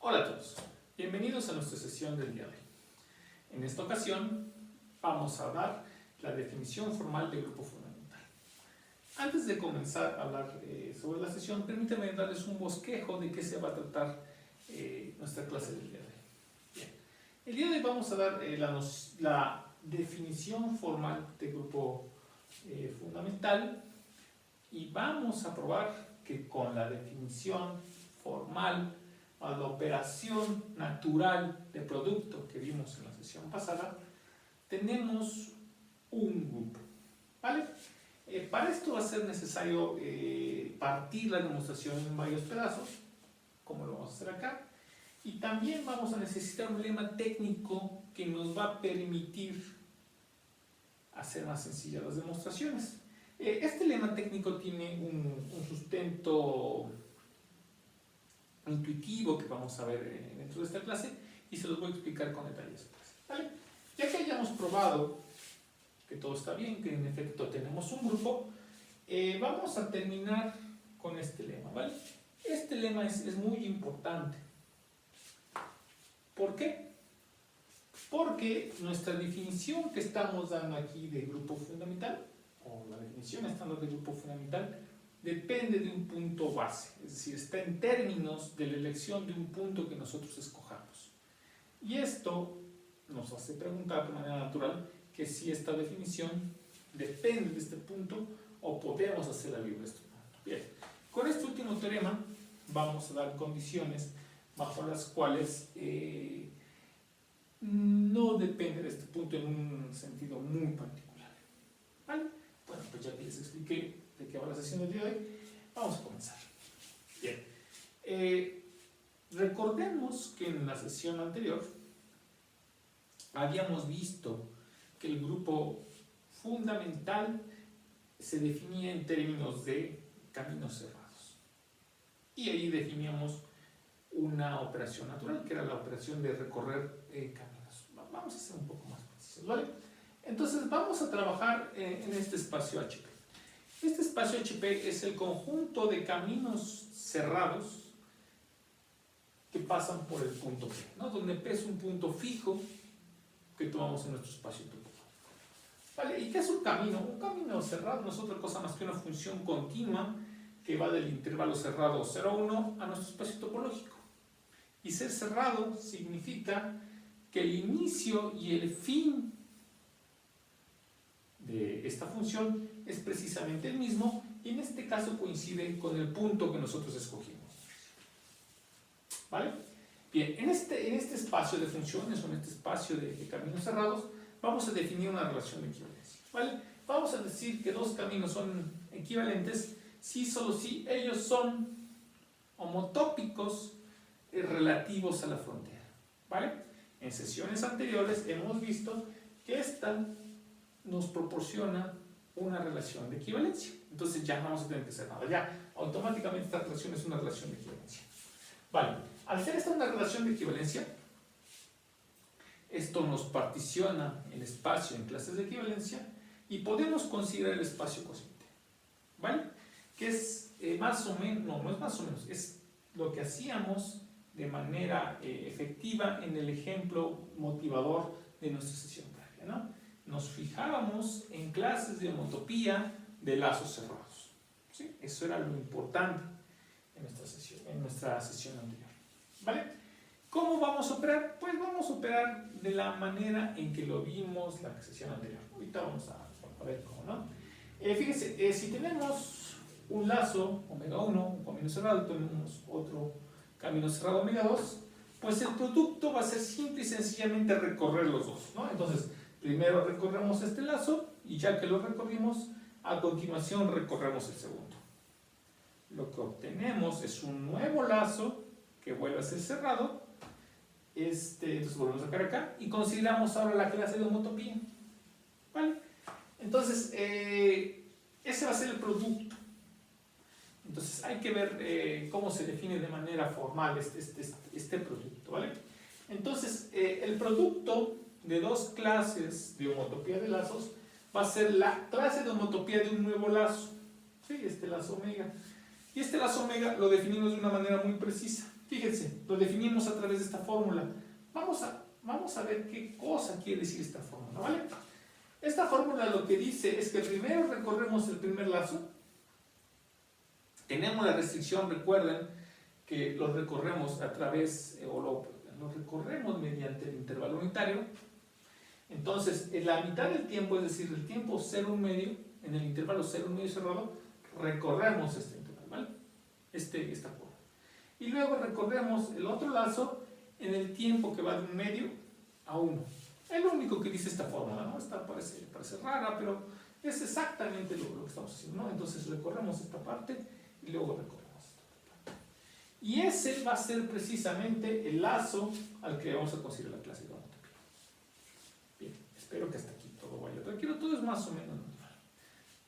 Hola a todos, bienvenidos a nuestra sesión del día de hoy. En esta ocasión vamos a dar la definición formal de grupo fundamental. Antes de comenzar a hablar sobre la sesión, permítanme darles un bosquejo de qué se va a tratar nuestra clase del día de hoy. Bien, el día de hoy vamos a dar la definición formal de grupo fundamental y vamos a probar que con la definición formal a la operación natural de producto que vimos en la sesión pasada, tenemos un grupo, ¿vale? Para esto va a ser necesario partir la demostración en varios pedazos, como lo vamos a hacer acá, y también vamos a necesitar un lema técnico que nos va a permitir hacer más sencillas las demostraciones. Este lema técnico tiene un sustento intuitivo que vamos a ver dentro de esta clase y se los voy a explicar con detalles, ¿vale? Ya que hayamos probado que todo está bien, que en efecto tenemos un grupo, vamos a terminar con este lema, ¿vale? Este lema es muy importante. ¿Por qué? Porque nuestra definición que estamos dando aquí de grupo fundamental, o la definición estándar de grupo fundamental, depende de un punto base, es decir, está en términos de la elección de un punto que nosotros escojamos. Y esto nos hace preguntar de manera natural que si esta definición depende de este punto o podemos hacerla libre de este punto. Bien, con este último teorema vamos a dar condiciones bajo las cuales no depende de este punto en un sentido muy particular, ¿vale? Bueno, pues ya que les expliqué de qué va la sesión del día de hoy, vamos a comenzar. Bien, recordemos que en la sesión anterior habíamos visto que el grupo fundamental se definía en términos de caminos cerrados. Y ahí definíamos una operación natural, que era la operación de recorrer caminos. Vamos a ser un poco más precisos, ¿vale? Entonces vamos a trabajar en este espacio HP. Este espacio HP es el conjunto de caminos cerrados que pasan por el punto P, ¿no? Donde P es un punto fijo que tomamos en nuestro espacio topológico. ¿Vale? ¿Y qué es un camino? Un camino cerrado no es otra cosa más que una función continua que va del intervalo cerrado 0,1 a nuestro espacio topológico. Y ser cerrado significa que el inicio y el fin de esta función es precisamente el mismo y en este caso coincide con el punto que nosotros escogimos. ¿Vale? Bien, en este espacio de funciones o en este espacio de caminos cerrados vamos a definir una relación de equivalencia. ¿Vale? Vamos a decir que dos caminos son equivalentes si solo si ellos son homotópicos relativos a la frontera. ¿Vale? En sesiones anteriores hemos visto que esta nos proporciona una relación de equivalencia. Entonces ya no vamos a tener que hacer nada. Ya automáticamente esta relación es una relación de equivalencia. Vale, al ser esta una relación de equivalencia, esto nos particiona el espacio en clases de equivalencia y podemos considerar el espacio cociente. ¿Vale? Que es más o menos, no es más o menos, es lo que hacíamos de manera efectiva en el ejemplo motivador de nuestra sesión previa, ¿no? Nos fijábamos en clases de homotopía de lazos cerrados, ¿sí? Eso era lo importante en nuestra sesión anterior, ¿vale? ¿Cómo vamos a operar? Pues vamos a operar de la manera en que lo vimos la sesión anterior. Ahorita vamos a ver cómo, ¿no? Fíjense, si tenemos un lazo omega 1, un camino cerrado, tenemos otro camino cerrado omega 2, pues el producto va a ser simple y sencillamente recorrer los dos, ¿no? Entonces, primero recorremos este lazo y ya que lo recorrimos, a continuación recorremos el segundo. Lo que obtenemos es un nuevo lazo que vuelve a ser cerrado. Entonces volvemos a sacar acá y consideramos ahora la clase de homotopía. ¿Vale? Entonces, ese va a ser el producto. Entonces hay que ver cómo se define de manera formal este producto. ¿Vale? Entonces, el producto de dos clases de homotopía de lazos va a ser la clase de homotopía de un nuevo lazo, ¿sí? Este lazo omega. Y este lazo omega lo definimos de una manera muy precisa. fíjense, lo definimos a través de esta fórmula. Vamos a ver qué cosa quiere decir esta fórmula, ¿vale? Esta fórmula lo que dice es que primero recorremos el primer lazo. Tenemos la restricción, recuerden, que lo recorremos a través, lo recorremos mediante el intervalo unitario. Entonces, en la mitad del tiempo, es decir, el tiempo 0,1, en el intervalo 0,1 cerrado, recorremos este intervalo, ¿vale? Esta curva. Y luego recorremos el otro lazo en el tiempo que va de 1,5 a 1. Es lo único que dice esta fórmula, ¿no? Esta parece rara, pero es exactamente lo que estamos haciendo, ¿no? Entonces recorremos esta parte y luego recorremos esta otra parte. Y ese va a ser precisamente el lazo al que vamos a considerar la clase de homotopía. Bien, espero que hasta aquí todo vaya tranquilo, todo es más o menos normal.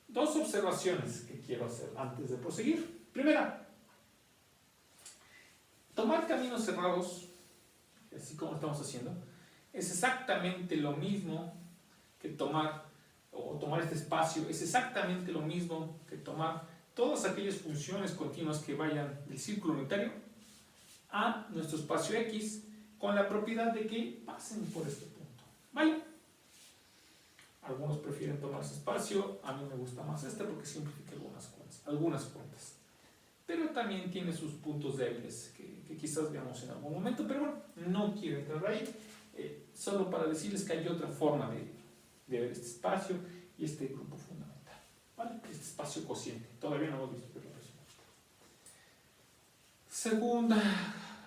Dos observaciones que quiero hacer antes de proseguir. Primera, tomar caminos cerrados, así como estamos haciendo, es exactamente lo mismo que tomar este espacio, es exactamente lo mismo que tomar todas aquellas funciones continuas que vayan del círculo unitario a nuestro espacio X con la propiedad de que pasen por este punto, ¿vale? Algunos prefieren tomar ese espacio, a mí me gusta más este porque simplifica algunas cuentas. Pero también tiene sus puntos débiles que quizás veamos en algún momento, pero bueno, no quiero entrar ahí, solo para decirles que hay otra forma de ver este espacio y este grupo fundamental, ¿vale? Este espacio cociente, todavía no lo hemos visto, pero lo hicimos. Segunda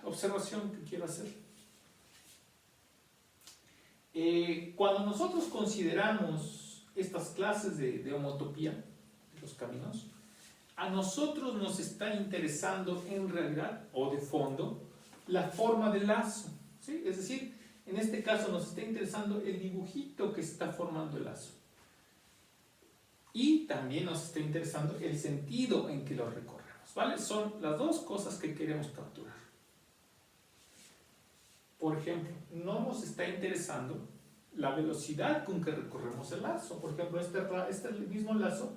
observación que quiero hacer. Cuando nosotros consideramos estas clases de homotopía, de los caminos, a nosotros nos está interesando en realidad, o de fondo, la forma del lazo, ¿sí? Es decir, en este caso nos está interesando el dibujito que está formando el lazo. Y también nos está interesando el sentido en que lo recorremos, ¿vale? Son las dos cosas que queremos capturar. Por ejemplo, no nos está interesando la velocidad con que recorremos el lazo. Por ejemplo, este mismo lazo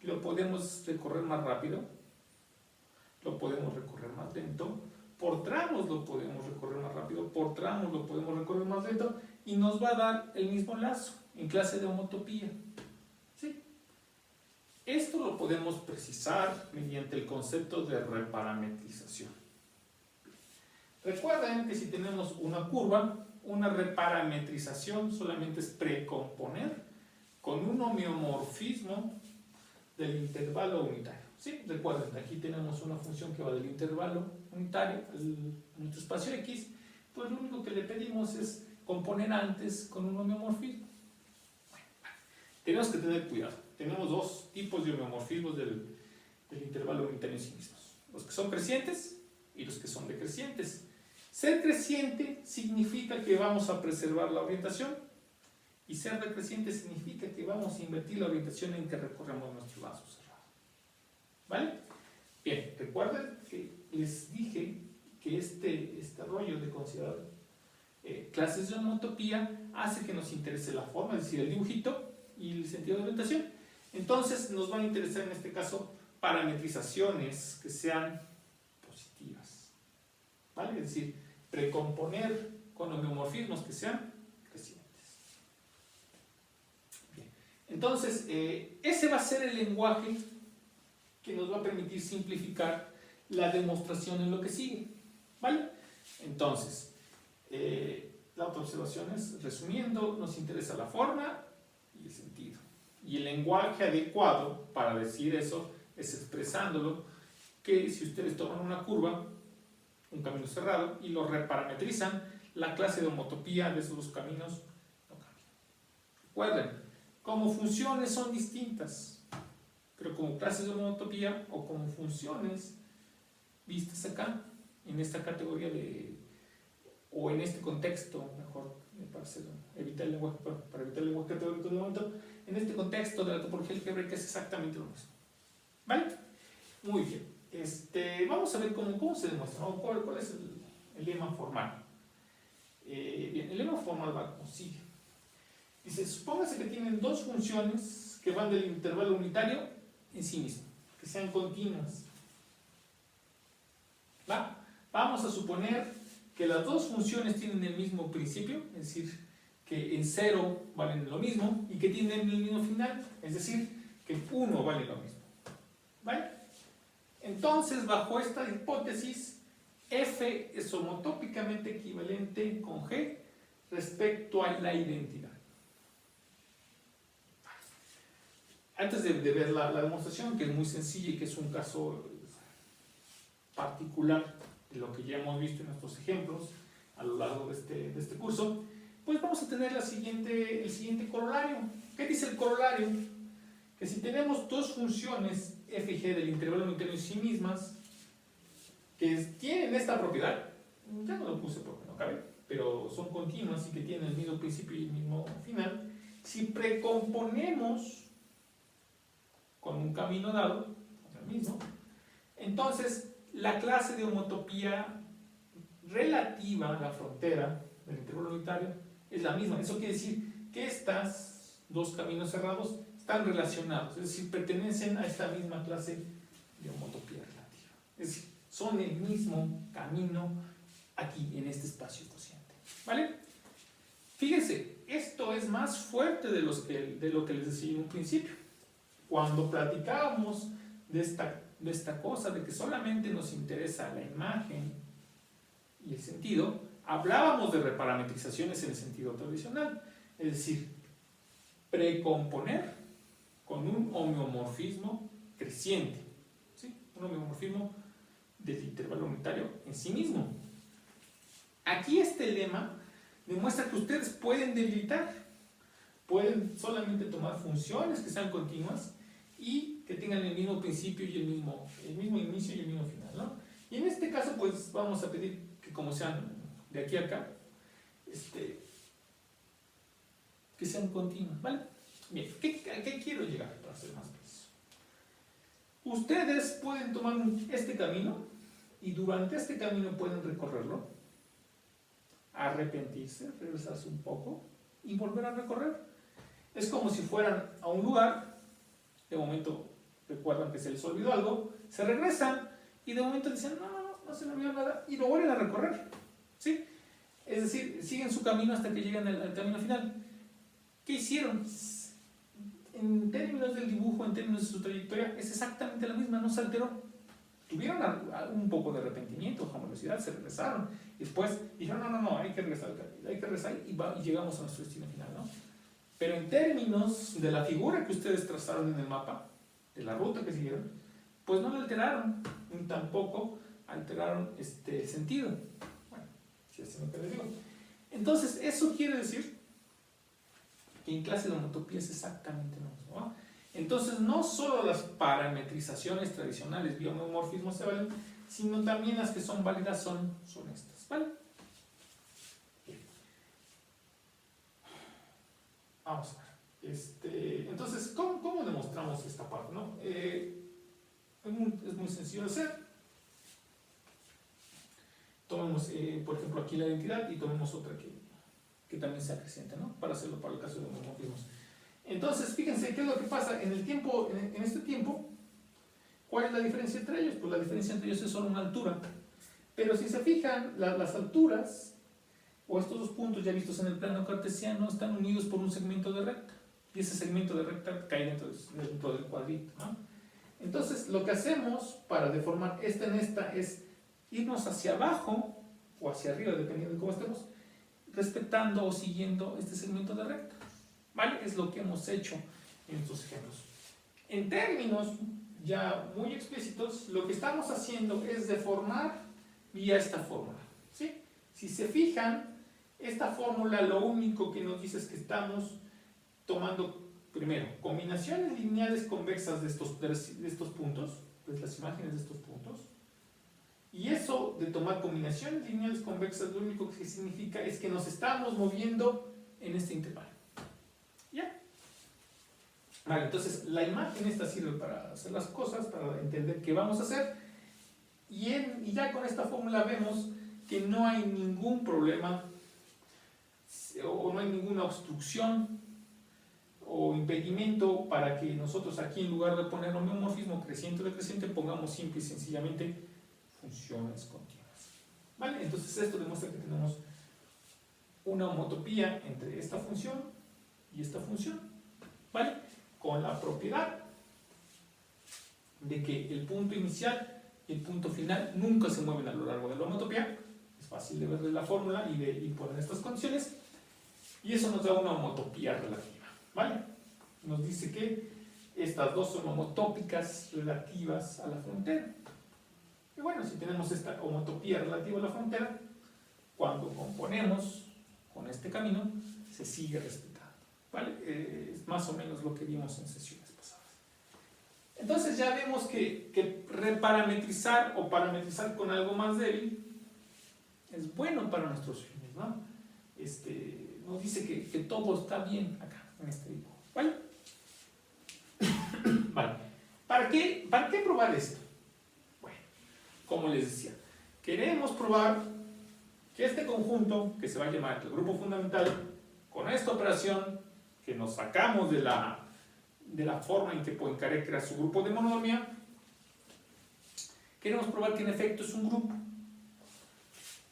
lo podemos recorrer más rápido, lo podemos recorrer más lento, por tramos lo podemos recorrer más rápido, por tramos lo podemos recorrer más lento, y nos va a dar el mismo lazo en clase de homotopía, ¿sí? Esto lo podemos precisar mediante el concepto de reparametrización. Recuerden que si tenemos una curva, una reparametrización solamente es precomponer con un homeomorfismo del intervalo unitario, ¿sí? Recuerden, aquí tenemos una función que va del intervalo unitario a nuestro espacio X, pues lo único que le pedimos es componer antes con un homeomorfismo. Bueno, tenemos que tener cuidado, tenemos dos tipos de homeomorfismos del intervalo unitario en sí mismos, los que son crecientes y los que son decrecientes. Ser creciente significa que vamos a preservar la orientación, y ser decreciente significa que vamos a invertir la orientación en que recorremos nuestro lazo cerrado, ¿vale? Bien, recuerden que les dije que este rollo de considerar clases de homotopía hace que nos interese la forma, es decir, el dibujito y el sentido de orientación. Entonces nos van a interesar en este caso parametrizaciones que sean positivas, ¿vale? Es decir, precomponer con homeomorfismos que sean crecientes. Bien. Entonces, ese va a ser el lenguaje que nos va a permitir simplificar la demostración en lo que sigue, ¿vale? Entonces, la otra observación es, resumiendo, nos interesa la forma y el sentido. Y el lenguaje adecuado para decir eso es expresándolo, que si ustedes toman una curva, un camino cerrado, y lo reparametrizan, la clase de homotopía de esos dos caminos no cambia. Recuerden, como funciones son distintas, pero como clases de homotopía o como funciones vistas acá, en esta categoría o en este contexto, mejor para evitar el lenguaje, para evitar el lenguaje categórico de momento, en este contexto de la topología algebraica es exactamente lo mismo, ¿vale? Muy bien. Vamos a ver cómo se demuestra, ¿no? ¿Cuál es el lema formal? Bien, el lema formal va como sigue. Dice, supóngase que tienen dos funciones que van del intervalo unitario en sí mismo, que sean continuas. ¿Va? Vamos a suponer que las dos funciones tienen el mismo principio, es decir, que en 0 valen lo mismo y que tienen el mismo final, es decir, que en 1 vale lo mismo. ¿Vale? Entonces, bajo esta hipótesis, F es homotópicamente equivalente con G respecto a la identidad. Antes de ver la demostración, que es muy sencilla y que es un caso particular de lo que ya hemos visto en nuestros ejemplos a lo largo de este curso, pues vamos a tener el siguiente corolario. ¿Qué dice el corolario? Que si tenemos dos funciones f y g del intervalo unitario en sí mismas, que tienen esta propiedad, ya no lo puse porque no cabe, pero son continuas y que tienen el mismo principio y el mismo final, si precomponemos con un camino dado, el mismo, entonces la clase de homotopía relativa a la frontera del intervalo unitario es la misma. Eso quiere decir que estos dos caminos cerrados están relacionados, es decir, pertenecen a esta misma clase de homotopía relativa. Es decir, son el mismo camino aquí, en este espacio cociente. ¿Vale? Fíjense, esto es más fuerte de lo que les decía en un principio. Cuando platicábamos de esta cosa, de que solamente nos interesa la imagen y el sentido, hablábamos de reparametrizaciones en el sentido tradicional, es decir, precomponer con un homeomorfismo creciente, ¿sí? Un homeomorfismo del intervalo unitario en sí mismo. Aquí este lema demuestra que ustedes pueden debilitar, pueden solamente tomar funciones que sean continuas y que tengan el mismo principio y el mismo inicio y el mismo final, ¿no? Y en este caso, pues vamos a pedir que como sean de aquí a acá, que sean continuas, ¿vale? Bien, ¿a qué quiero llegar para ser más preciso? Ustedes pueden tomar este camino y durante este camino pueden recorrerlo, arrepentirse, regresarse un poco y volver a recorrer. Es como si fueran a un lugar, de momento recuerdan que se les olvidó algo, se regresan y de momento dicen, no se me olvidó nada, y lo vuelven a recorrer, ¿sí? Es decir, siguen su camino hasta que llegan al camino final. ¿Qué hicieron? En términos del dibujo, en términos de su trayectoria, es exactamente la misma, no se alteró. Tuvieron un poco de arrepentimiento, jamonosidad, se regresaron. Y después dijeron, no, hay que regresar y llegamos a nuestro destino final, ¿no? Pero en términos de la figura que ustedes trazaron en el mapa, de la ruta que siguieron, pues no la alteraron, ni tampoco alteraron el sentido. Bueno, si así no te lo digo. Entonces, eso quiere decir que en clase de homotopía es exactamente lo mismo, ¿no? Entonces, no solo las parametrizaciones tradicionales, biomeomorfismos se valen, sino también las que son válidas son estas, ¿vale? Bien. Vamos a ver. Entonces, ¿cómo demostramos esta parte, no? Es muy sencillo de hacer. Tomemos, por ejemplo, aquí la identidad y tomemos otra que también sea creciente, ¿no? Para hacerlo para el caso de homomorfismos. Entonces, fíjense qué es lo que pasa en este tiempo. ¿Cuál es la diferencia entre ellos? Pues la diferencia entre ellos es solo una altura. Pero si se fijan, las alturas, o estos dos puntos ya vistos en el plano cartesiano, están unidos por un segmento de recta. Y ese segmento de recta cae dentro del cuadrito, ¿no? Entonces, lo que hacemos para deformar esta en esta es irnos hacia abajo o hacia arriba, dependiendo de cómo estemos, respetando o siguiendo este segmento de recta. ¿Vale? Es lo que hemos hecho en estos ejemplos. En términos ya muy explícitos, lo que estamos haciendo es deformar vía esta fórmula, ¿sí? Si se fijan, esta fórmula lo único que nos dice es que estamos tomando, primero, combinaciones lineales convexas de estos puntos, de las imágenes de estos puntos, y eso de tomar combinaciones lineales convexas, lo único que significa es que nos estamos moviendo en este intervalo. ¿Ya? Vale, entonces la imagen esta sirve para hacer las cosas, para entender qué vamos a hacer, y ya con esta fórmula vemos que no hay ningún problema o no hay ninguna obstrucción o impedimento para que nosotros aquí, en lugar de poner homeomorfismo creciente o decreciente, pongamos simple y sencillamente funciones continuas. ¿vale? Entonces esto demuestra que tenemos una homotopía entre esta función y esta función, ¿vale? Con la propiedad de que el punto inicial y el punto final nunca se mueven a lo largo de la homotopía. Es fácil de ver de la fórmula y de imponer estas condiciones, y eso nos da una homotopía relativa, ¿vale? Nos dice que estas dos son homotópicas relativas a la frontera. Y bueno, si tenemos esta homotopía relativa a la frontera, cuando componemos con este camino, se sigue respetando, ¿vale? Es más o menos lo que vimos en sesiones pasadas. Entonces ya vemos que reparametrizar o parametrizar con algo más débil es bueno para nuestros fines, ¿no? Nos dice que todo está bien acá, en este dibujo, ¿vale? Vale. ¿Para qué probar esto? Bueno, como les decía, queremos probar que este conjunto, que se va a llamar el grupo fundamental, con esta operación que nos sacamos de la forma en que Poincaré crea su grupo de monomia, queremos probar que en efecto es un grupo.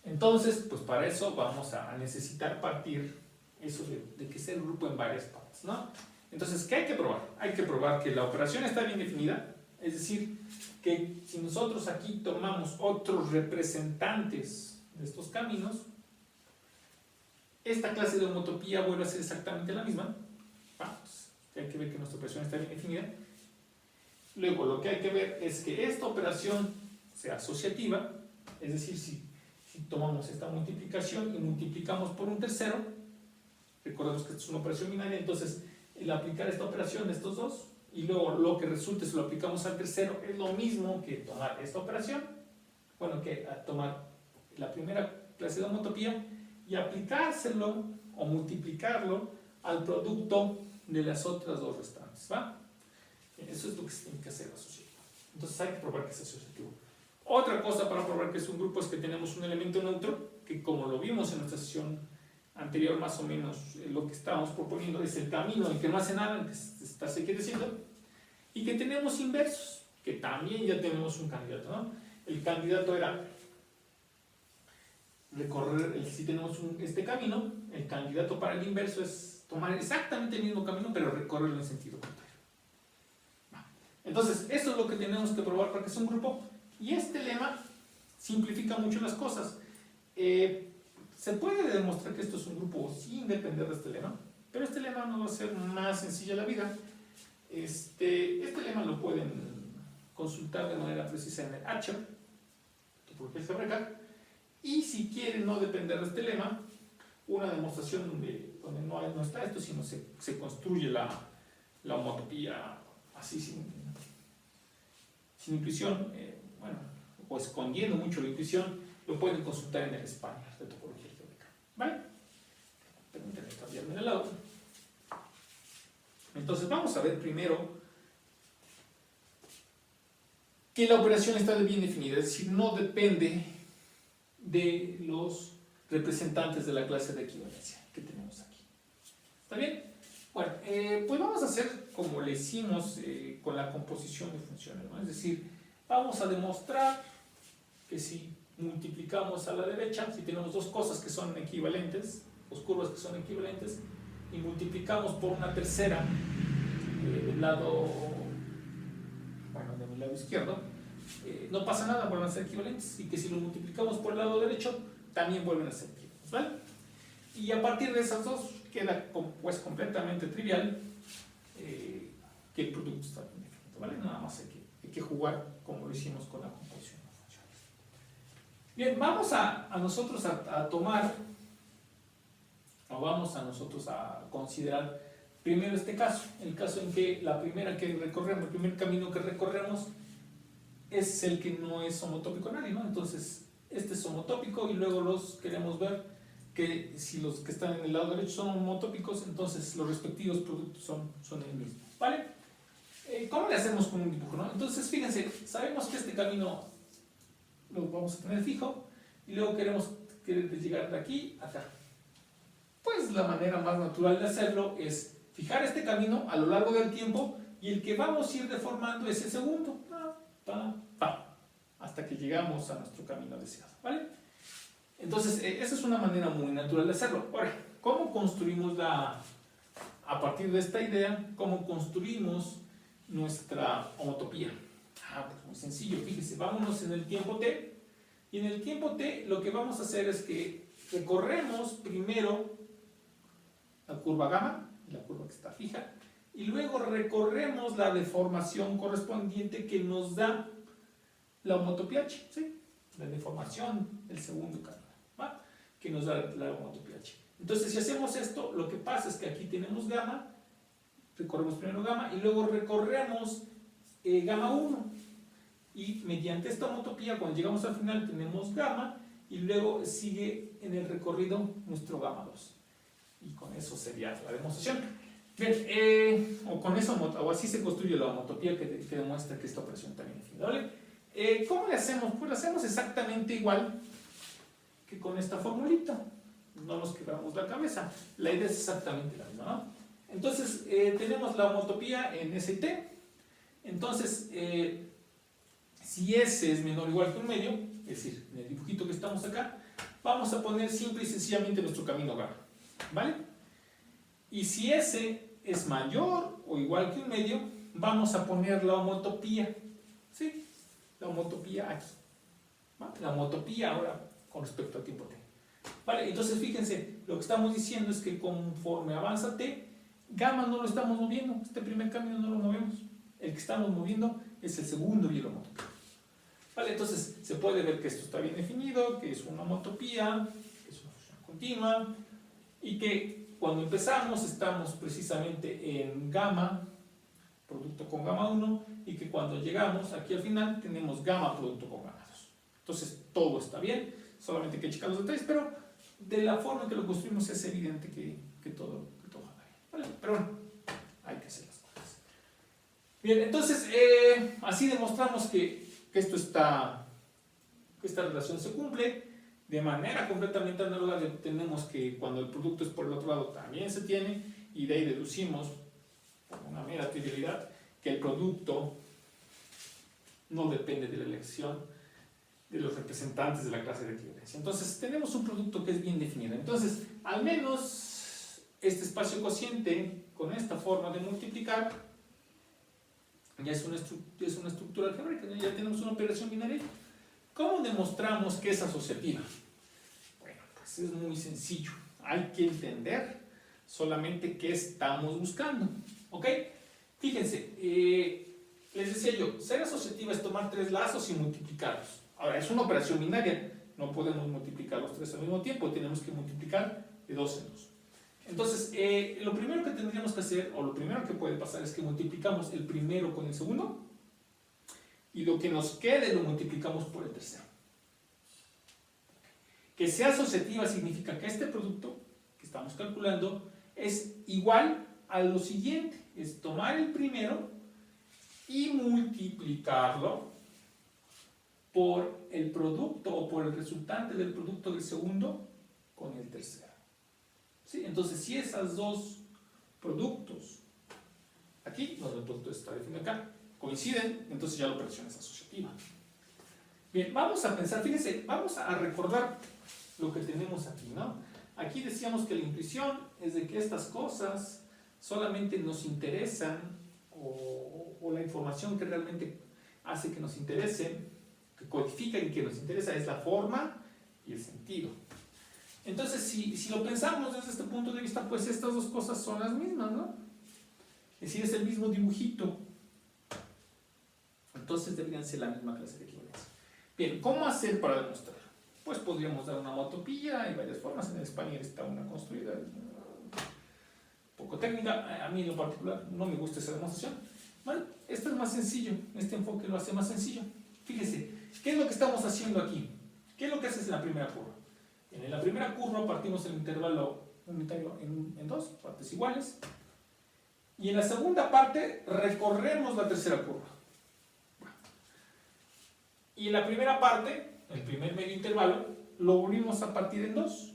Entonces, pues para eso vamos a necesitar partir eso de que sea el grupo en varias partes, ¿no? Entonces, ¿qué hay que probar? Hay que probar que la operación está bien definida, es decir, que si nosotros aquí tomamos otros representantes de estos caminos, esta clase de homotopía vuelve a ser exactamente la misma. Vamos, hay que ver que nuestra operación está bien definida. Luego, lo que hay que ver es que esta operación sea asociativa, es decir, si tomamos esta multiplicación y multiplicamos por un tercero, recordemos que esto es una operación binaria, entonces el aplicar esta operación de estos dos y luego lo que resulte si lo aplicamos al tercero es lo mismo que tomar esta operación, bueno, que tomar la primera clase de homotopía y aplicárselo o multiplicarlo al producto de las otras dos restantes, ¿va? Eso es lo que se tiene que hacer asociativo. Entonces hay que probar que es asociativo. Otra cosa para probar que es un grupo es que tenemos un elemento neutro, que como lo vimos en nuestra sesión anterior, más o menos lo que estábamos proponiendo es el camino en que no hace nada, en que está quieteciendo, y que tenemos inversos, que también ya tenemos un candidato, ¿no? El candidato era recorrer, si tenemos este camino, el candidato para el inverso es tomar exactamente el mismo camino, pero recorrerlo en sentido contrario. Entonces, eso es lo que tenemos que probar para que sea un grupo. Y este lema simplifica mucho las cosas. Se puede demostrar que esto es un grupo sin depender de este lema, pero este lema nos va a hacer más sencilla la vida. Este lema lo pueden consultar de manera precisa en el Archer, topología algebraica, y si quieren no depender de este lema, una demostración donde no está esto, sino se construye la homotopía así sin intuición, bueno, o escondiendo mucho la intuición, lo pueden consultar en el Español de topología algebraica, ¿vale? Permítanme cambiarme de lado. Entonces vamos a ver primero que la operación está bien definida, es decir, no depende de los representantes de la clase de equivalencia que tenemos aquí. ¿Está bien? Bueno, pues vamos a hacer como le hicimos con la composición de funciones, ¿no? Es decir, vamos a demostrar que si multiplicamos a la derecha, si tenemos dos cosas que son equivalentes, dos curvas que son equivalentes, y multiplicamos por una tercera del lado, bueno, de mi lado izquierdo, no pasa nada, vuelven a ser equivalentes, y que si lo multiplicamos por el lado derecho, también vuelven a ser equivalentes, ¿vale? Y a partir de esas dos queda pues completamente trivial que el producto está bien definido, ¿vale? Nada más hay que jugar como lo hicimos con la composición de funciones. Bien, vamos a nosotros a tomar, o vamos a nosotros a considerar primero este caso, el caso en que la primera que recorremos, el primer camino que recorremos es el que no es homotópico a nadie, ¿no? Entonces, este es homotópico y luego los queremos ver que si los que están en el lado derecho son homotópicos, entonces los respectivos productos son el mismo, ¿vale? ¿Cómo le hacemos con un dibujo, no? Entonces, fíjense, sabemos que este camino lo vamos a tener fijo y luego queremos llegar de aquí a acá. Pues la manera más natural de hacerlo es fijar este camino a lo largo del tiempo y el que vamos a ir deformando es el segundo, hasta que llegamos a nuestro camino deseado, ¿vale? Entonces, esa es una manera muy natural de hacerlo. Ahora, ¿cómo construimos a partir de esta idea, cómo construimos nuestra homotopía? Pues muy sencillo, fíjese, vámonos en el tiempo t, y en el tiempo t lo que vamos a hacer es que recorremos primero la curva gamma, la curva que está fija, y luego recorremos la deformación correspondiente que nos da la homotopía h, ¿sí? La deformación del segundo canal, ¿va? Que nos da la homotopía h. Entonces, si hacemos esto, lo que pasa es que aquí tenemos gamma, recorremos primero gamma y luego recorremos gamma 1. Y mediante esta homotopía, cuando llegamos al final, tenemos gamma y luego sigue en el recorrido nuestro gamma 2. Y con eso sería la demostración. Bien, o con eso, o así se construye la homotopía que demuestra que esta operación también es finable. ¿Cómo le hacemos? Pues lo hacemos exactamente igual que con esta formulita. No nos quebramos la cabeza. La idea es exactamente la misma, ¿no? Entonces, tenemos la homotopía en S y T. Entonces, si S es menor o igual que un medio, es decir, en el dibujito que estamos acá, vamos a poner simple y sencillamente nuestro camino gamma, ¿vale? Y si S es mayor o igual que un medio, vamos a poner la homotopía, ¿sí? La homotopía aquí, ¿vale? La homotopía ahora con respecto al tiempo t. Vale, entonces fíjense, lo que estamos diciendo es que conforme avanza t, gamma no lo estamos moviendo, este primer camino no lo movemos, el que estamos moviendo es el segundo y la homotopía. Vale, entonces se puede ver que esto está bien definido, que es una homotopía, que es una función continua, y que cuando empezamos estamos precisamente en gamma, producto con gamma 1, y que cuando llegamos aquí al final tenemos gamma producto con gamma 2. Entonces todo está bien, solamente hay que checar los detalles, pero de la forma en que lo construimos es evidente que todo anda bien. ¿Vale? Pero bueno, hay que hacer las cosas. Bien, entonces así demostramos que esta relación se cumple. De manera completamente análoga tenemos que cuando el producto es por el otro lado también se tiene, y de ahí deducimos, por una mera trivialidad, que el producto no depende de la elección de los representantes de la clase de equivalencia. Entonces tenemos un producto que es bien definido. Entonces, al menos este espacio cociente con esta forma de multiplicar ya es una estructura algebraica, ya tenemos una operación binaria. ¿Cómo demostramos que es asociativa? Bueno, pues es muy sencillo. Hay que entender solamente qué estamos buscando. ¿Ok? Fíjense, les decía yo, ser asociativa es tomar tres lazos y multiplicarlos. Ahora, es una operación binaria. No podemos multiplicar los tres al mismo tiempo. Tenemos que multiplicar de dos en dos. Entonces, lo primero que tendríamos que hacer, o lo primero que puede pasar, es que multiplicamos el primero con el segundo, y lo que nos quede lo multiplicamos por el tercero. Que sea asociativa significa que este producto que estamos calculando es igual a lo siguiente, es tomar el primero y multiplicarlo por el producto o por el resultante del producto del segundo con el tercero. ¿Sí? Entonces, si esos dos productos, aquí, donde el producto está definido acá, coinciden, entonces ya la operación es asociativa. Bien, vamos a pensar, fíjense, vamos a recordar lo que tenemos aquí, ¿no? Aquí decíamos que la intuición es de que estas cosas solamente nos interesan, o la información que realmente hace que nos interese, que codifica y que nos interesa, es la forma y el sentido. Entonces, si lo pensamos desde este punto de vista, pues estas dos cosas son las mismas, ¿no? Es decir, es el mismo dibujito. Entonces deberían ser la misma clase de equivalencia. Bien, ¿cómo hacer para demostrarlo? Pues podríamos dar una homotopía, hay varias formas. En el español está una construida, un poco técnica. A mí en lo particular no me gusta esa demostración. Bueno, esto es más sencillo, este enfoque lo hace más sencillo. Fíjese, ¿qué es lo que estamos haciendo aquí? ¿Qué es lo que haces en la primera curva? En la primera curva partimos el intervalo unitario en dos partes iguales, y en la segunda parte recorremos la tercera curva. Y en la primera parte, el primer medio intervalo, lo volvimos a partir en dos.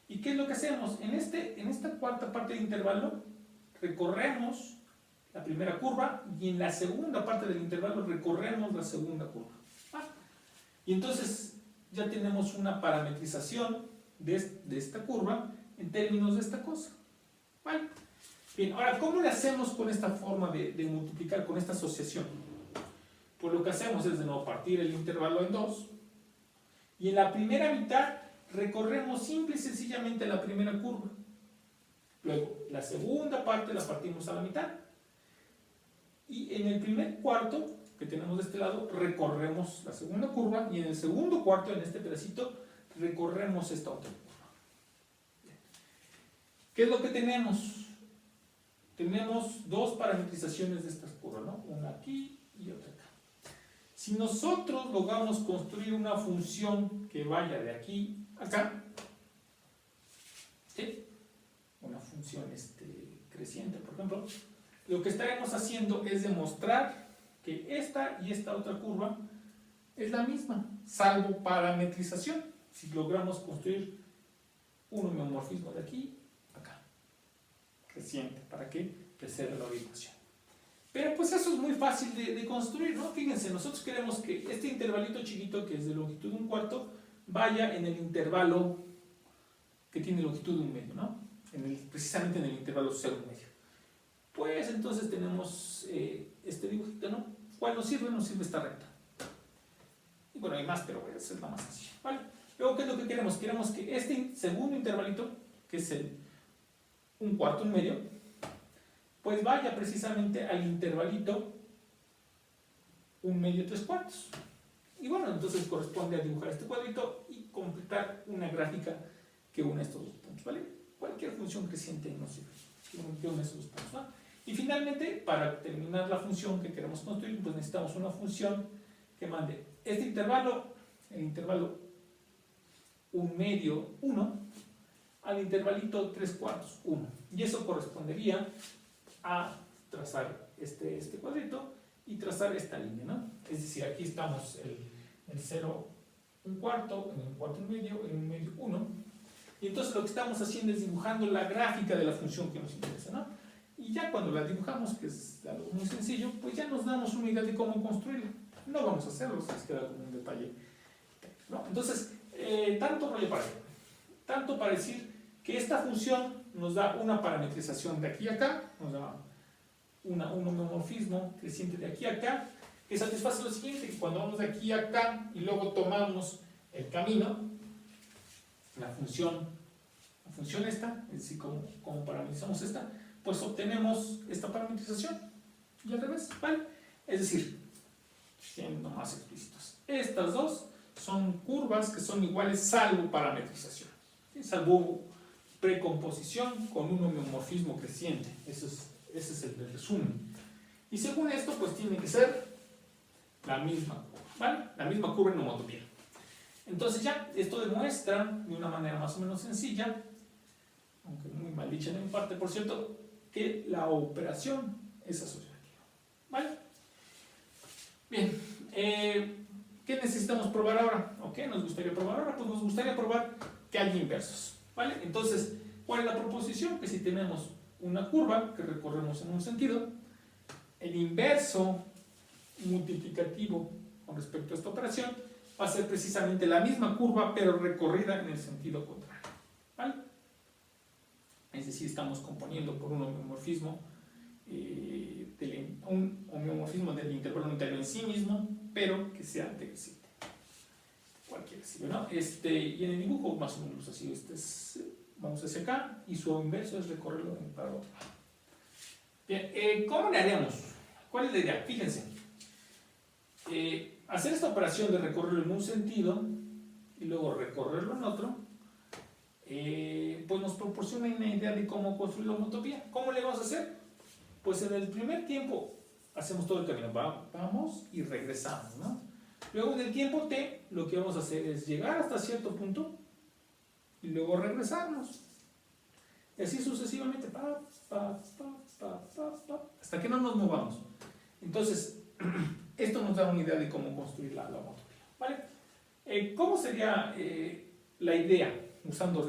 ¿Y qué es lo que hacemos? En esta cuarta parte del intervalo recorremos la primera curva, y en la segunda parte del intervalo recorremos la segunda curva. Y entonces ya tenemos una parametrización de esta curva en términos de esta cosa. ¿Vale? Bien, ahora, ¿cómo le hacemos con esta forma de multiplicar, con esta asociación? Pues lo que hacemos es de nuevo partir el intervalo en dos, y en la primera mitad recorremos simple y sencillamente la primera curva. Luego, la segunda parte la partimos a la mitad, y en el primer cuarto que tenemos de este lado recorremos la segunda curva, y en el segundo cuarto, en este pedacito, recorremos esta otra curva. ¿Qué es lo que tenemos? Tenemos dos parametrizaciones de estas curvas, ¿no? Una aquí y otra acá. Si nosotros logramos construir una función que vaya de aquí a acá, ¿sí? Una función creciente, por ejemplo, lo que estaremos haciendo es demostrar que esta y esta otra curva es la misma, salvo parametrización, si logramos construir un homeomorfismo de aquí a acá, creciente, para que preserve la orientación. Pero pues eso es muy fácil de construir, ¿no? Fíjense, nosotros queremos que este intervalito chiquito, que es de longitud 1/4, vaya en el intervalo que tiene longitud 1/2, ¿no? Precisamente en el intervalo 0,1/2. Pues entonces tenemos este dibujito, ¿no? ¿Cuál nos sirve? Nos sirve esta recta. Y bueno, hay más, pero voy a hacer la más sencilla, ¿vale? Luego, ¿qué es lo que queremos? Queremos que este segundo intervalito, que es el 1/4, 1/2, pues vaya precisamente al intervalito 1/2, 3/4. Y bueno, entonces corresponde a dibujar este cuadrito y completar una gráfica que une estos dos puntos, ¿vale? Cualquier función creciente nos sirve, que une estos dos puntos, ¿no? Y finalmente, para terminar la función que queremos construir, pues necesitamos una función que mande este intervalo, el intervalo 1/2, 1, al intervalito 3/4, 1. Y eso correspondería a trazar este cuadrito y trazar esta línea, ¿no? Es decir, aquí estamos el 0, 1/4, en el 1/4, 1/2, en 1/2, 1. Y entonces lo que estamos haciendo es dibujando la gráfica de la función que nos interesa, ¿no? Y ya cuando la dibujamos, que es algo muy sencillo, pues ya nos damos una idea de cómo construirla. No vamos a hacerlo, se les queda como un detalle, ¿no? Entonces, tanto rollo para ello, tanto para decir que esta función nos da una parametrización de aquí a acá, nos da un homeomorfismo creciente de aquí a acá, que satisface lo siguiente, que cuando vamos de aquí a acá y luego tomamos el camino, la función esta, es decir, como parametrizamos esta, pues obtenemos esta parametrización, y al revés, ¿vale? Es decir, siendo más explícitos, estas dos son curvas que son iguales salvo parametrización, ¿sí? Salvo precomposición con un homeomorfismo creciente. Ese es el resumen. Y según esto, pues tiene que ser la misma curva, ¿vale? La misma curva en homotopía. Entonces ya, esto demuestra de una manera más o menos sencilla, aunque muy mal dicha en mi parte, por cierto, que la operación es asociativa, ¿vale? Bien, ¿qué necesitamos probar ahora? ¿O qué nos gustaría probar ahora? Pues nos gustaría probar que hay inversos, ¿vale? Entonces, ¿cuál es la proposición? Que si tenemos una curva que recorremos en un sentido, el inverso multiplicativo con respecto a esta operación va a ser precisamente la misma curva, pero recorrida en el sentido contrario, ¿vale? Es decir, estamos componiendo por un homeomorfismo, del intervalo unitario en sí mismo, pero que sea decreciente. Cualquiera sirve, ¿no? Y en el dibujo más o menos así, vamos hacia acá y su inverso es recorrerlo para otro lado. Bien, ¿cómo le haremos? ¿Cuál es la idea? Fíjense, hacer esta operación de recorrerlo en un sentido y luego recorrerlo en otro, pues nos proporciona una idea de cómo construir la homotopía. ¿Cómo le vamos a hacer? Pues en el primer tiempo hacemos todo el camino, vamos y regresamos, ¿no? Luego en el tiempo t, lo que vamos a hacer es llegar hasta cierto punto y luego regresarnos. Y así sucesivamente, hasta que no nos movamos. Entonces, esto nos da una idea de cómo construir la homotopía, ¿vale? ¿Cómo sería la idea usando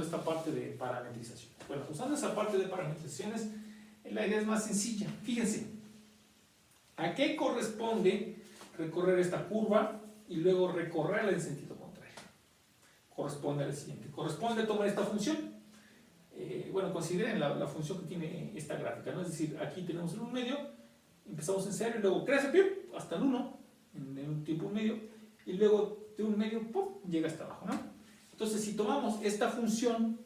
esta parte de parametrización? Bueno, usando esa parte de parametrizaciones, la idea es más sencilla. Fíjense, ¿a qué corresponde recorrer esta curva y luego recorrerla en sentido contrario? corresponde al siguiente. Corresponde a tomar esta función. Bueno, consideren la función que tiene esta gráfica, ¿no? Es decir, aquí tenemos el 1 medio, empezamos en 0 y luego crece hasta el 1 en un tiempo 1 medio, y luego de 1 medio llega hasta abajo, ¿no? Entonces, si tomamos esta función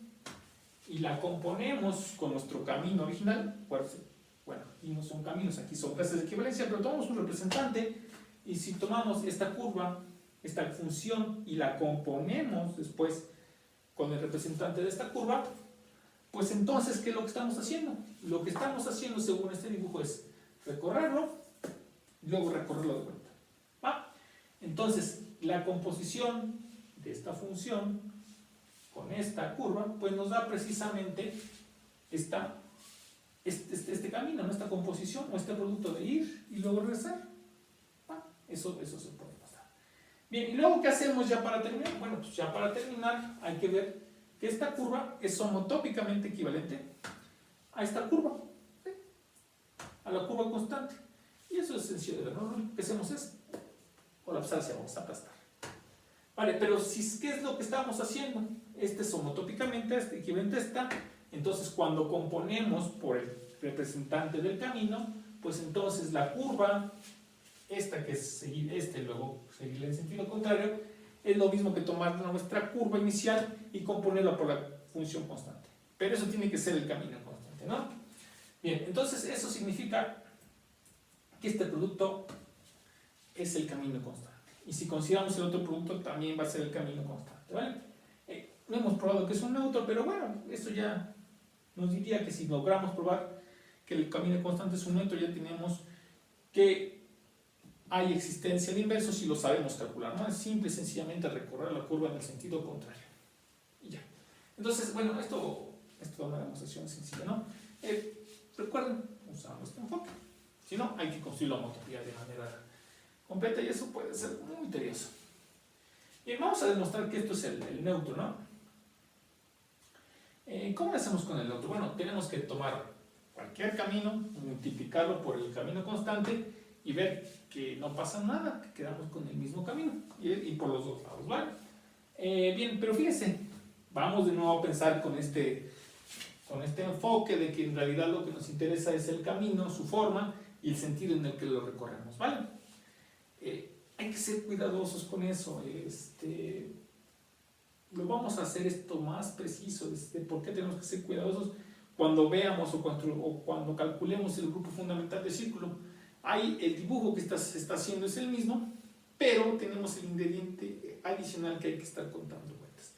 y la componemos con nuestro camino original, pues, bueno, aquí no son caminos, aquí son clases de equivalencia, pero tomamos un representante y si tomamos esta curva, esta función y la componemos después con el representante de esta curva, pues entonces, ¿qué es lo que estamos haciendo? Lo que estamos haciendo según este dibujo es recorrerlo y luego recorrerlo de vuelta. ¿Va? Entonces, la composición de esta función con esta curva, pues nos da precisamente este camino, ¿no? Esta composición o este producto de ir y luego regresar. ¿Va? Eso se puede pasar. Bien, ¿y luego qué hacemos ya para terminar? Bueno, pues ya para terminar hay que ver que esta curva es homotópicamente equivalente a esta curva, ¿sí? A la curva constante. Y eso es sencillo de ver, ¿no? Lo único que hacemos es colapsar hacia abajo, aplastar. Vale, pero ¿qué es lo que estamos haciendo? Este es homotópicamente equivalente a esta. Entonces, cuando componemos por el representante del camino, pues entonces la curva, esta que es seguir y luego seguirla en sentido contrario, es lo mismo que tomar nuestra curva inicial y componerla por la función constante. Pero eso tiene que ser el camino constante, ¿no? Bien, entonces eso significa que este producto es el camino constante. Y si consideramos el otro producto, también va a ser el camino constante, ¿vale? No hemos probado que es un neutro, pero bueno, eso ya nos diría que si logramos probar que el camino constante es un neutro, ya tenemos que hay existencia de inversos y lo sabemos calcular, ¿no? Es simple y sencillamente recorrer la curva en el sentido contrario. Y ya. Entonces, bueno, esto es una demostración sencilla, ¿no? Recuerden, usamos este enfoque. Si no, hay que construir la homotopía de manera completa y eso puede ser muy tedioso. Bien, vamos a demostrar que esto es el neutro, ¿no? ¿Cómo lo hacemos con el neutro? Bueno, tenemos que tomar cualquier camino, multiplicarlo por el camino constante y ver que no pasa nada, que quedamos con el mismo camino y por los dos lados, ¿vale? Bien, pero fíjense, vamos de nuevo a pensar con este enfoque de que en realidad lo que nos interesa es el camino, su forma y el sentido en el que lo recorremos, ¿vale? Hay que ser cuidadosos con eso. Lo vamos a hacer esto más preciso. ¿Por qué tenemos que ser cuidadosos? Cuando veamos o cuando calculemos el grupo fundamental del círculo, ahí el dibujo que se está haciendo es el mismo, pero tenemos el ingrediente adicional que hay que estar contando vueltas.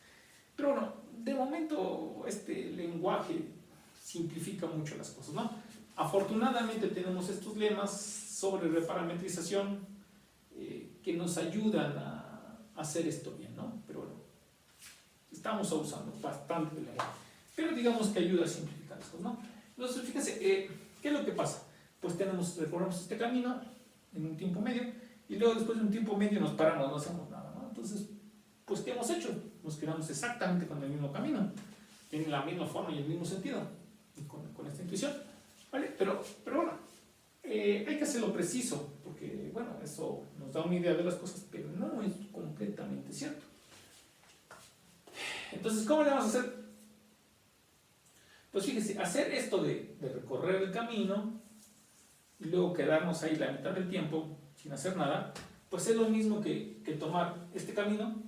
Pero bueno, de momento este lenguaje simplifica mucho las cosas, ¿no? Afortunadamente tenemos estos lemas sobre reparametrización que nos ayudan a hacer esto bien, ¿no? Pero bueno, estamos usando bastante de lenguaje. Pero digamos que ayuda a simplificar las cosas, ¿no? Entonces, fíjense, ¿qué es lo que pasa? Pues recorremos este camino en un tiempo medio y luego después de un tiempo medio nos paramos, no hacemos nada, ¿no? Entonces, pues ¿qué hemos hecho? Nos quedamos exactamente con el mismo camino, en la misma forma y el mismo sentido, y con esta intuición, ¿vale? Pero bueno, hay que hacerlo preciso, porque bueno, eso nos da una idea de las cosas, pero no es completamente cierto. Entonces, ¿cómo le vamos a hacer? Pues fíjense, hacer esto de recorrer el camino y luego quedarnos ahí la mitad del tiempo sin hacer nada, pues es lo mismo que tomar este camino,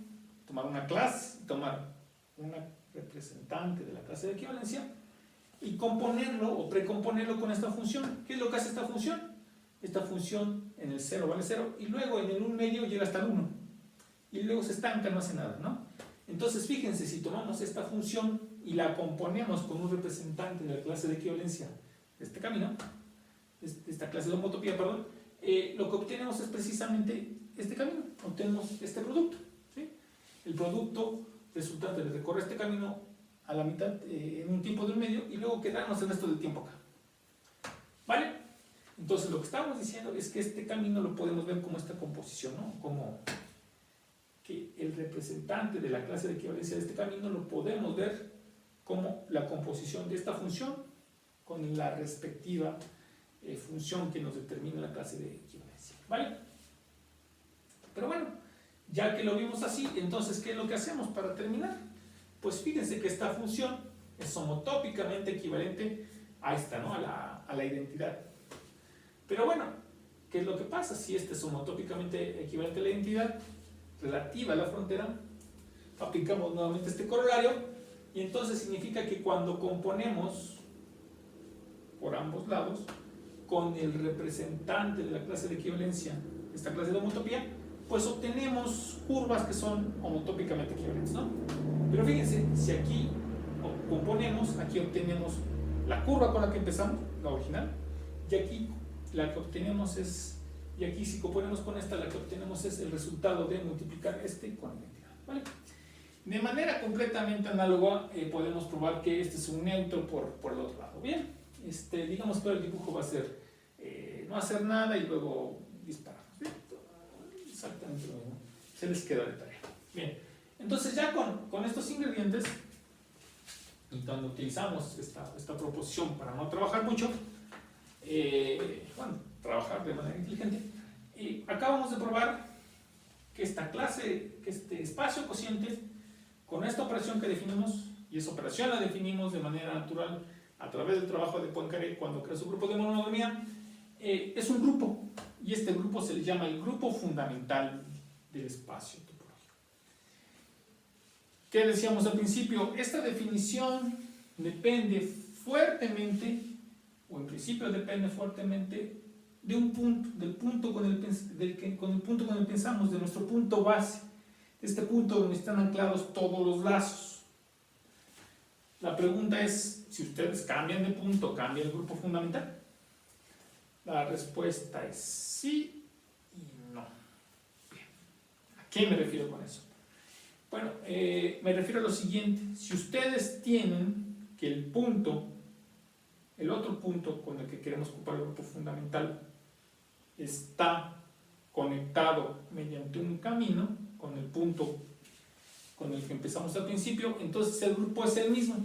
tomar una clase, tomar una representante de la clase de equivalencia y componerlo o precomponerlo con esta función. ¿Qué es lo que hace esta función? Esta función en el 0 vale 0 y luego en el 1 medio llega hasta el 1 y luego se estanca, no hace nada, ¿no? Entonces fíjense, si tomamos esta función y la componemos con un representante de la clase de equivalencia de este camino, de esta clase de homotopía, perdón, lo que obtenemos es precisamente este camino, obtenemos este producto, ¿sí? El producto resultante de recorrer este camino a la mitad en un tiempo de 1 medio y luego quedarnos el resto del tiempo acá, ¿vale? Entonces lo que estamos diciendo es que este camino lo podemos ver como esta composición, ¿no? Como que el representante de la clase de equivalencia de este camino lo podemos ver como la composición de esta función con la respectiva función que nos determina la clase de equivalencia, ¿vale? Pero bueno, Ya que lo vimos así, entonces, ¿qué es lo que hacemos para terminar? Pues fíjense que esta función es homotópicamente equivalente a esta, ¿no? A la identidad. Pero bueno, ¿qué es lo que pasa? Si este es homotópicamente equivalente a la identidad relativa a la frontera, aplicamos nuevamente este corolario y entonces significa que cuando componemos por ambos lados con el representante de la clase de equivalencia, esta clase de homotopía, pues obtenemos curvas que son homotópicamente equivalentes, ¿no? Pero fíjense, si aquí componemos, aquí obtenemos la curva con la que empezamos, la original, y aquí la que obtenemos es, y aquí si componemos con esta, la que obtenemos es el resultado de multiplicar este con la identidad, ¿vale? De manera completamente análoga podemos probar que este es un neutro por el otro lado. Bien, digamos que el dibujo va a ser no hacer nada y luego disparar. ¿Sí? Exactamente lo mismo. Se les queda de tarea. Bien, entonces ya con estos ingredientes, y cuando utilizamos esta proposición para no trabajar mucho, bueno, trabajar de manera inteligente, acabamos de probar que esta clase, que este espacio cociente, con esta operación que definimos, y esa operación la definimos de manera natural a través del trabajo de Poincaré cuando crea su grupo de mononomía, es un grupo, y este grupo se le llama el grupo fundamental del espacio topológico. ¿Qué decíamos al principio? Esta definición depende fuertemente, o en principio depende fuertemente, de un punto, del punto con el punto con el que pensamos, de nuestro punto base, este punto donde están anclados todos los lazos. La pregunta es, si ustedes cambian de punto, ¿cambia el grupo fundamental? La respuesta es sí y no. Bien. ¿A qué me refiero con eso? Bueno, me refiero a lo siguiente. Si ustedes tienen que el punto, el otro punto con el que queremos ocupar el grupo fundamental, está conectado mediante un camino con el punto con el que empezamos al principio, entonces el grupo es el mismo,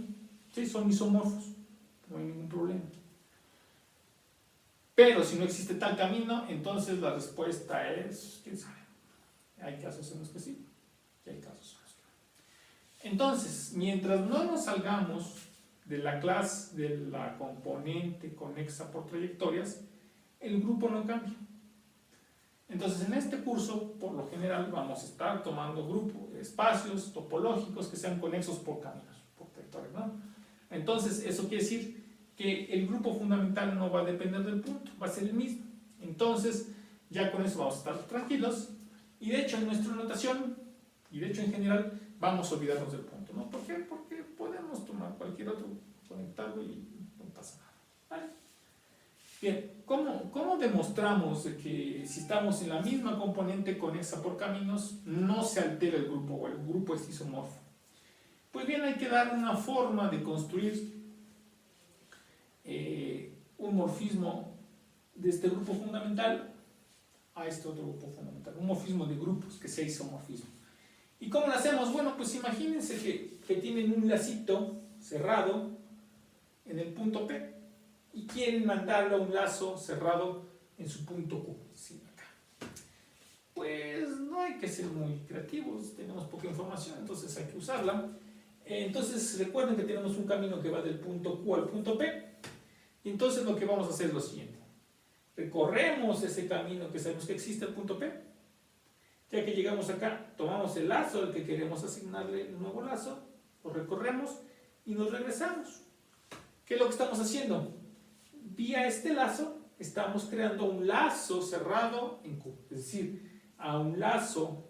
¿sí? Son isomorfos, no hay ningún problema. Pero si no existe tal camino, entonces la respuesta es, quién sabe, hay casos en los que sí, y hay casos en los que no. Entonces, mientras no nos salgamos de la clase, de la componente conexa por trayectorias, el grupo no cambia. Entonces, en este curso, por lo general, vamos a estar tomando grupos, espacios topológicos que sean conexos por caminos, por trayectorias, ¿no? Entonces, eso quiere decir que el grupo fundamental no va a depender del punto, va a ser el mismo. Entonces, ya con eso vamos a estar tranquilos. Y de hecho, en nuestra notación, y de hecho en general, vamos a olvidarnos del punto, ¿no? ¿Por qué? Porque podemos tomar cualquier otro, conectarlo y no pasa nada, ¿vale? Bien, ¿cómo demostramos que si estamos en la misma componente conexa por caminos, no se altera el grupo o el grupo es isomorfo? Pues bien, hay que dar una forma de construir un morfismo de este grupo fundamental a este otro grupo fundamental, un morfismo de grupos que sea isomorfismo. ¿Y cómo lo hacemos? Bueno, pues imagínense que tienen un lacito cerrado en el punto P y quieren mandarlo a un lazo cerrado en su punto Q, ¿sí? Acá. Pues no hay que ser muy creativos, tenemos poca información, entonces hay que usarla. Entonces recuerden que tenemos un camino que va del punto Q al punto P, y entonces lo que vamos a hacer es lo siguiente: recorremos ese camino que sabemos que existe al punto P, ya que llegamos acá, tomamos el lazo al que queremos asignarle un nuevo lazo, lo recorremos y nos regresamos. ¿Qué es lo que estamos haciendo? Vía este lazo estamos creando un lazo cerrado en Q, es decir, a un lazo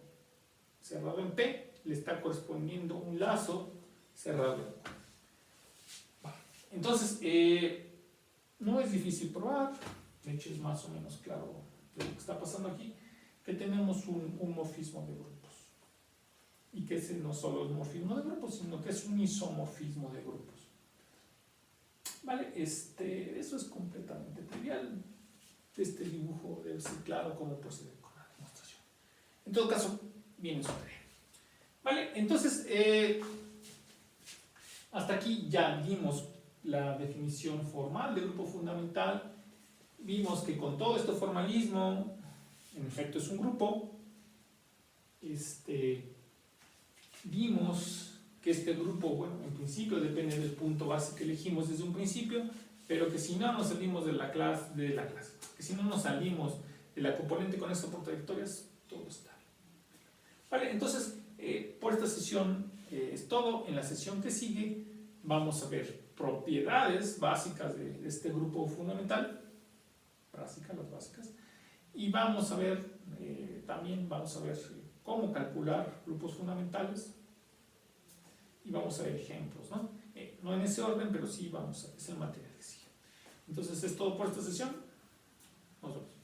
cerrado en P le está correspondiendo un lazo cerrado en Q. Entonces, no es difícil probar, de hecho es más o menos claro lo que está pasando aquí, que tenemos un morfismo de grupos, y que ese no solo es un morfismo de grupos, sino que es un isomorfismo de grupos. Vale, eso es completamente trivial. Este dibujo debe ser claro cómo proceder con la demostración. En todo caso, viene su tarea. Vale, entonces, hasta aquí ya vimos la definición formal del grupo fundamental. Vimos que con todo este formalismo, en efecto es un grupo. vimos que este grupo, bueno, en principio depende del punto base que elegimos desde un principio, pero que si no nos salimos de la clase, que si no nos salimos de la componente con estas trayectorias, todo está bien. Vale, entonces, por esta sesión es todo. En la sesión que sigue vamos a ver propiedades básicas de este grupo fundamental, las básicas, y vamos a ver, también vamos a ver cómo calcular grupos fundamentales, y vamos a ver ejemplos, ¿no? No en ese orden, pero sí vamos a, es el material que sigue. Entonces es todo por esta sesión. Nos vemos.